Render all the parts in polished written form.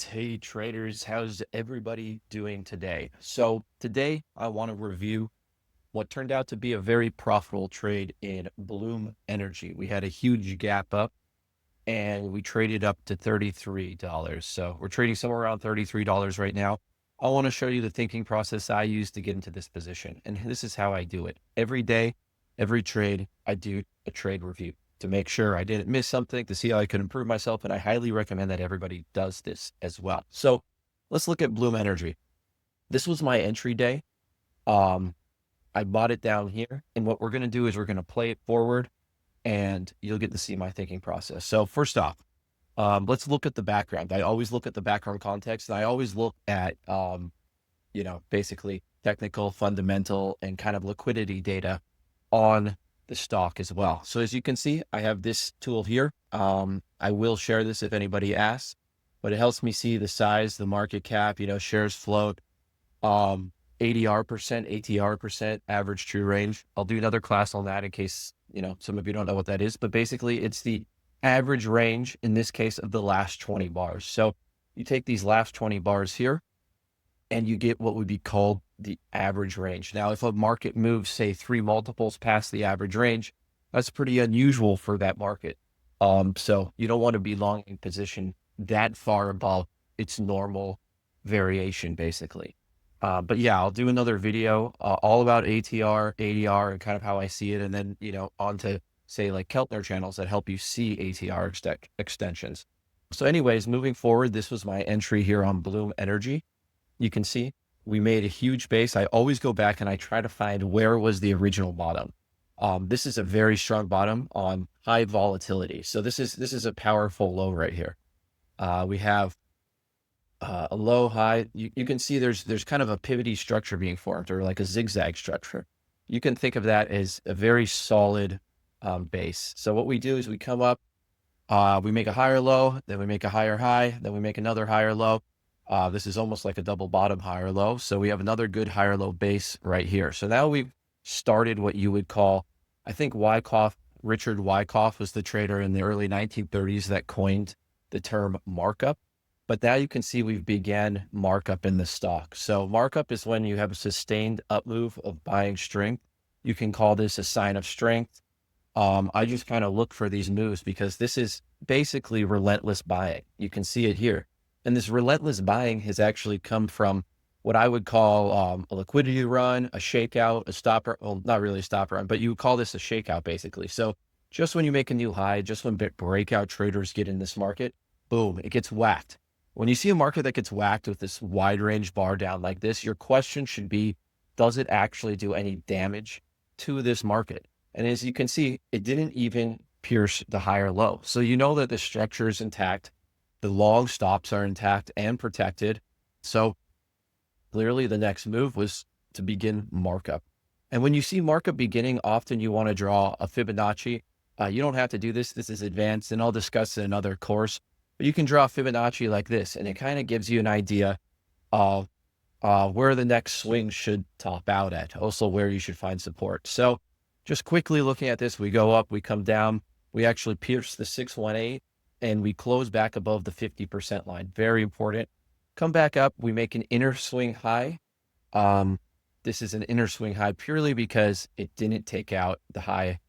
Hey traders, how's everybody doing today? So today I want to review what turned out to be a very profitable trade in Bloom Energy. We had a huge gap up and we traded up to $33. So we're trading somewhere around $33 right now. I want to show you the thinking process I use to get into this position. And this is how I do it. Every day, every trade, I do a trade review to make sure I didn't miss something, to see how I could improve myself. And I highly recommend that everybody does this as well. So let's look at Bloom Energy. This was my entry day. Um, I bought it down here. And what we're going to do is we're going to play it forward and you'll get to see my thinking process. So first off, let's look at the background. I always look at the background context, and I always look at, basically technical, fundamental, and kind of liquidity data on the stock as well. So as you can see, I have this tool here. I will share this if anybody asks, but it helps me see the size, the market cap, shares float, ADR percent, ATR percent, average true range. I'll do another class on that in case, some of you don't know what that is, but basically it's the average range, in this case, of the last 20 bars. So you take these last 20 bars here and you get what would be called the average range. Now, if a market moves, say 3 multiples past the average range, that's pretty unusual for that market. So you don't want to be long in position that far above its normal variation, basically. But yeah, I'll do another video all about ATR, ADR, and kind of how I see it. And then, on to say like Keltner channels that help you see ATR extensions. So anyways, moving forward, this was my entry here on Bloom Energy. You can see we made a huge base. I always go back and I try to find where was the original bottom. This is a very strong bottom on high volatility. So this is a powerful low right here. We have a low high. You can see there's kind of a pivoty structure being formed, or like a zigzag structure. You can think of that as a very solid base. So what we do is we come up, we make a higher low, then we make a higher high, then we make another higher low. This is almost like a double bottom higher low. So we have another good higher low base right here. So now we've started what you would call, I think Richard Wyckoff was the trader in the early 1930s that coined the term markup. But now you can see we've began markup in the stock. So markup is when you have a sustained up move of buying strength. You can call this a sign of strength. I just kind of look for these moves because this is basically relentless buying. You can see it here. And this relentless buying has actually come from what I would call a liquidity run, a shakeout, a stop run. Well, not really a stop run, but you would call this a shakeout basically. So just when you make a new high, just when breakout traders get in this market, boom, it gets whacked. When you see a market that gets whacked with this wide range bar down like this, your question should be, does it actually do any damage to this market? And as you can see, it didn't even pierce the higher low. So you know that the structure is intact. The long stops are intact and protected. So clearly the next move was to begin markup. And when you see markup beginning, often you want to draw a Fibonacci. You don't have to do this. This is advanced, and I'll discuss in another course. But you can draw Fibonacci like this, and it kind of gives you an idea of where the next swing should top out at, also where you should find support. So just quickly looking at this, we go up, we come down, we actually pierce the 618, and we close back above the 50% line. Very important. Come back up, we make an inner swing high. This is an inner swing high purely because it didn't take out the high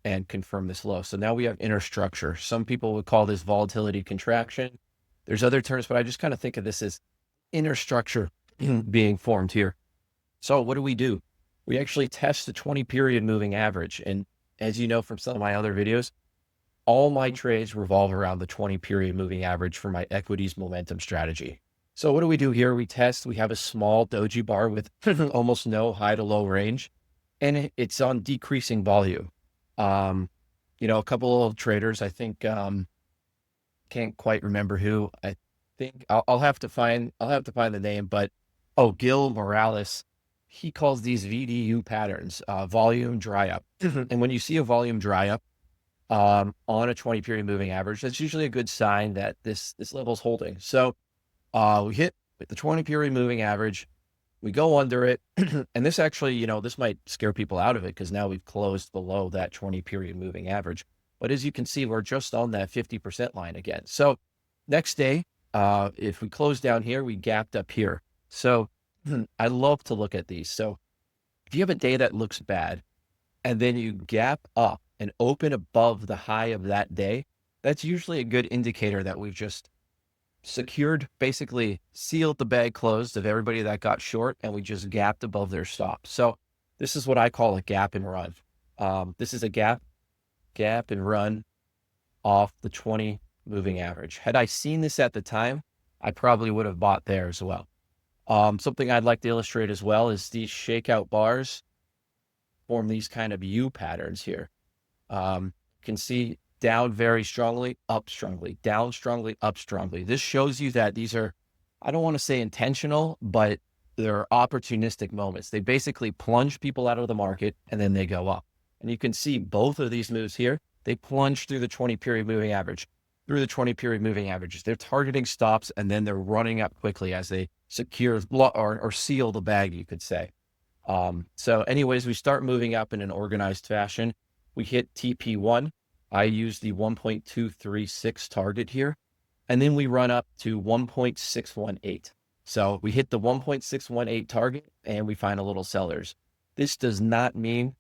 and confirm this low. So now we have inner structure. Some people would call this volatility contraction. There's other terms, but I just kind of think of this as inner structure being formed here. So what do? We actually test the 20 period moving average. And as you know from some of my other videos, all my trades revolve around the 20 period moving average for my equities momentum strategy. So what do we do here? We test, we have a small doji bar with almost no high to low range, and it's on decreasing volume. A couple of traders, I think, can't quite remember who. I think I'll have to find the name, but Gil Morales, he calls these VDU patterns, volume dry up. And when you see a volume dry up on a 20 period moving average, that's usually a good sign that this level is holding. So we hit with the 20 period moving average. We go under it. And this actually, this might scare people out of it because now we've closed below that 20 period moving average. But as you can see, we're just on that 50% line again. So next day, If we close down here, we gapped up here. So I love to look at these. So if you have a day that looks bad and then you gap up and open above the high of that day, that's usually a good indicator that we've just secured, basically sealed the bag closed of everybody that got short, and we just gapped above their stop. So this is what I call a gap and run. This is a gap and run off the 20 moving average. Had I seen this at the time, I probably would have bought there as well. Something I'd like to illustrate as well is these shakeout bars form these kind of U patterns here. You can see down very strongly, up strongly, down strongly, up strongly. This shows you that these are, I don't want to say intentional, but they're opportunistic moments. They basically plunge people out of the market and then they go up. And you can see both of these moves here. They plunge through the 20 period moving average, through the 20 period moving averages. They're targeting stops and then they're running up quickly as they secure or seal the bag, you could say. So anyways, we start moving up in an organized fashion. We hit TP1. I use the 1.236 target here. And then we run up to 1.618. So we hit the 1.618 target and we find a little sellers. This does not mean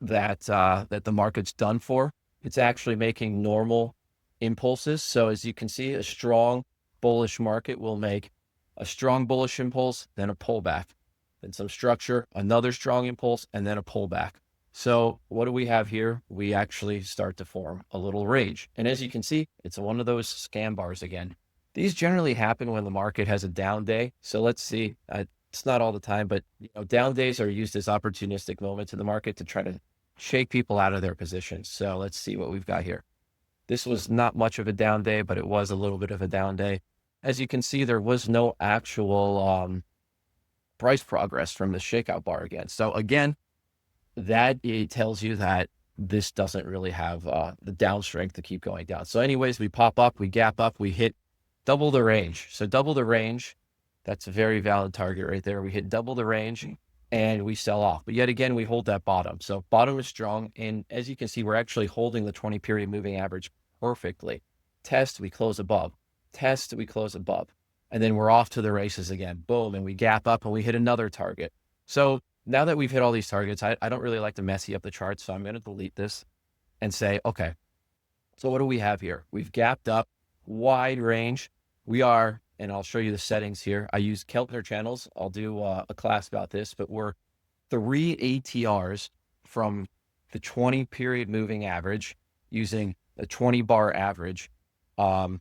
that that the market's done for. It's actually making normal impulses. So as you can see, a strong bullish market will make a strong bullish impulse, then a pullback, then some structure, another strong impulse, and then a pullback. So what do we have here? We actually start to form a little range. And as you can see, it's one of those scam bars again. These generally happen when the market has a down day. So let's see, it's not all the time, but down days are used as opportunistic moments in the market to try to shake people out of their positions. So let's see what we've got here. This was not much of a down day, but it was a little bit of a down day. As you can see, there was no actual price progress from the shakeout bar again. So again, that it tells you that this doesn't really have the down strength to keep going down. So anyways, we pop up, we gap up, we hit double the range. So double the range, that's a very valid target right there. We hit double the range and we sell off. But yet again, we hold that bottom. So bottom is strong. And as you can see, we're actually holding the 20 period moving average perfectly. Test, we close above. Test, we close above. And then we're off to the races again. Boom. And we gap up and we hit another target. So now that we've hit all these targets, I don't really like to messy up the chart. So I'm going to delete this and say, okay, so what do we have here? We've gapped up, wide range. We are, and I'll show you the settings here. I use Keltner channels. I'll do a class about this, but we're 3 ATRs from the 20 period moving average using a 20 bar average at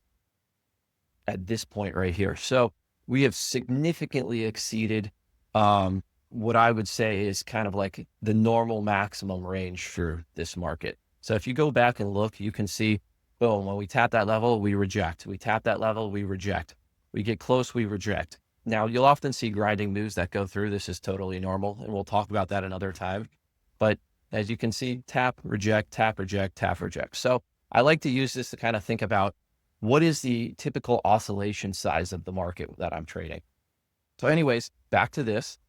this point right here. So we have significantly exceeded what I would say is kind of like the normal maximum range for this market. So if you go back and look, you can see, boom, when we tap that level, we reject. We tap that level, we reject. We get close, we reject. Now, you'll often see grinding moves that go through. This is totally normal, and we'll talk about that another time. But as you can see, tap, reject, tap, reject, tap, reject. So I like to use this to kind of think about what is the typical oscillation size of the market that I'm trading. So anyways, back to this.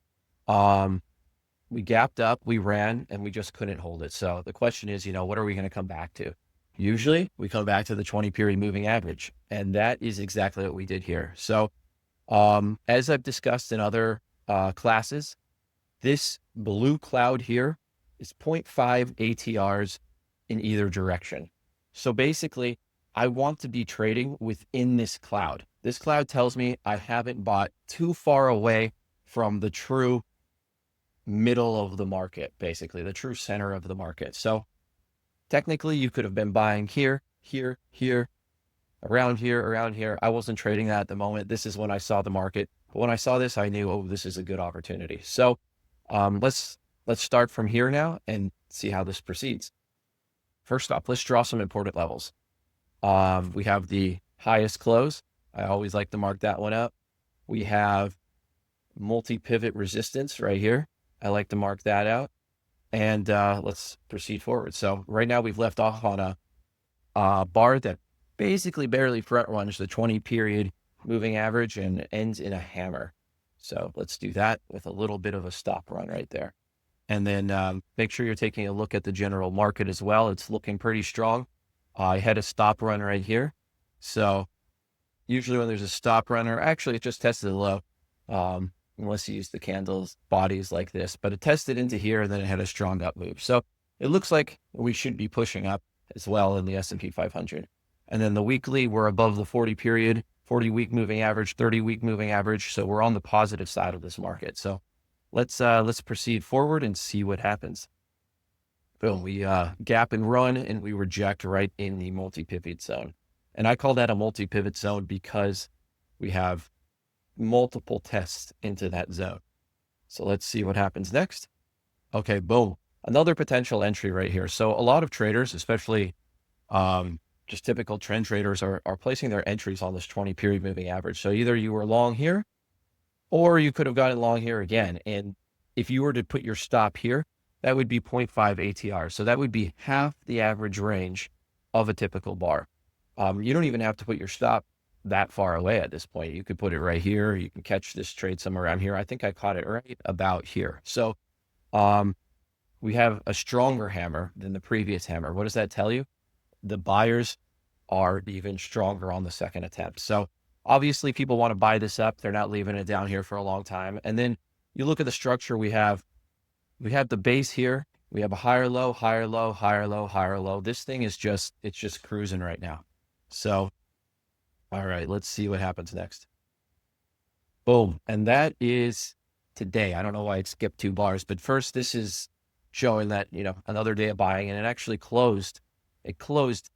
We gapped up, we ran, and we just couldn't hold it. So the question is, what are we going to come back to? Usually we come back to the 20 period moving average. And that is exactly what we did here. So as I've discussed in other classes, this blue cloud here is 0.5 ATRs in either direction. So basically, I want to be trading within this cloud. This cloud tells me I haven't bought too far away from the true middle of the market, basically the true center of the market. So technically you could have been buying here, here, here, around here, around here. I wasn't trading that at the moment. This is when I saw the market. But when I saw this, I knew, oh, this is a good opportunity. So let's start from here now and see how this proceeds. First off, let's draw some important levels. We have the highest close. I always like to mark that one up. We have multi-pivot resistance right here. I like to mark that out. And let's proceed forward. So right now we've left off on a bar that basically barely front runs the 20 period moving average and ends in a hammer. So let's do that with a little bit of a stop run right there. And then make sure you're taking a look at the general market as well. It's looking pretty strong. I had a stop run right here. So Usually when there's a stop runner, actually it just tested the low, unless you use the candles bodies like this, but it tested into here and then it had a strong up move. So it looks like we should be pushing up as well in the S&P 500. And then the weekly, we're above the 40 period, 40-week moving average, 30-week moving average. So we're on the positive side of this market. So let's proceed forward and see what happens. Boom, we gap and run, and we reject right in the multi-pivot zone. And I call that a multi-pivot zone because we have multiple tests into that zone. So let's see what happens next. Okay, boom. Another potential entry right here. So a lot of traders, especially just typical trend traders, are placing their entries on this 20 period moving average. So either you were long here or you could have gotten long here again. And if you were to put your stop here, that would be 0.5 ATR. So that would be half the average range of a typical bar. You don't even have to put your stop that far away at this point. You could put it right here. You can catch this trade somewhere around here. I think I caught it right about here. So we have a stronger hammer than the previous hammer. What does that tell you? The buyers are even stronger on the second attempt. So obviously people want to buy this up. They're not leaving it down here for a long time. And then you look at the structure we have the base here. We have a higher low, higher low, higher low, higher low. This thing is it's just cruising right now. So, all right, let's see what happens next. Boom. And that is today. I don't know why it skipped 2 bars, but first this is showing that, another day of buying, and it actually closed. It closed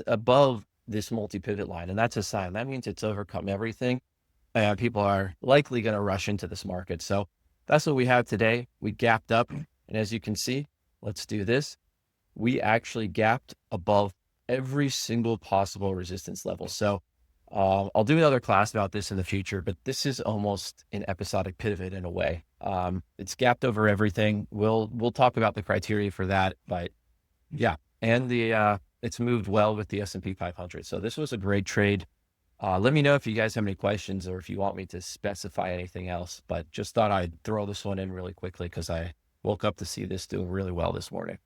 above this multi-pivot line. And that's a sign. That means it's overcome everything. And people are likely going to rush into this market. So that's what we have today. We gapped up. And as you can see, let's do this. We actually gapped above every single possible resistance level. So I'll do another class about this in the future, but this is almost an episodic pivot in a way. It's gapped over everything. We'll talk about the criteria for that, but yeah. And it's moved well with the S&P 500. So this was a great trade. Let me know if you guys have any questions or if you want me to specify anything else, but just thought I'd throw this one in really quickly because I woke up to see this doing really well this morning.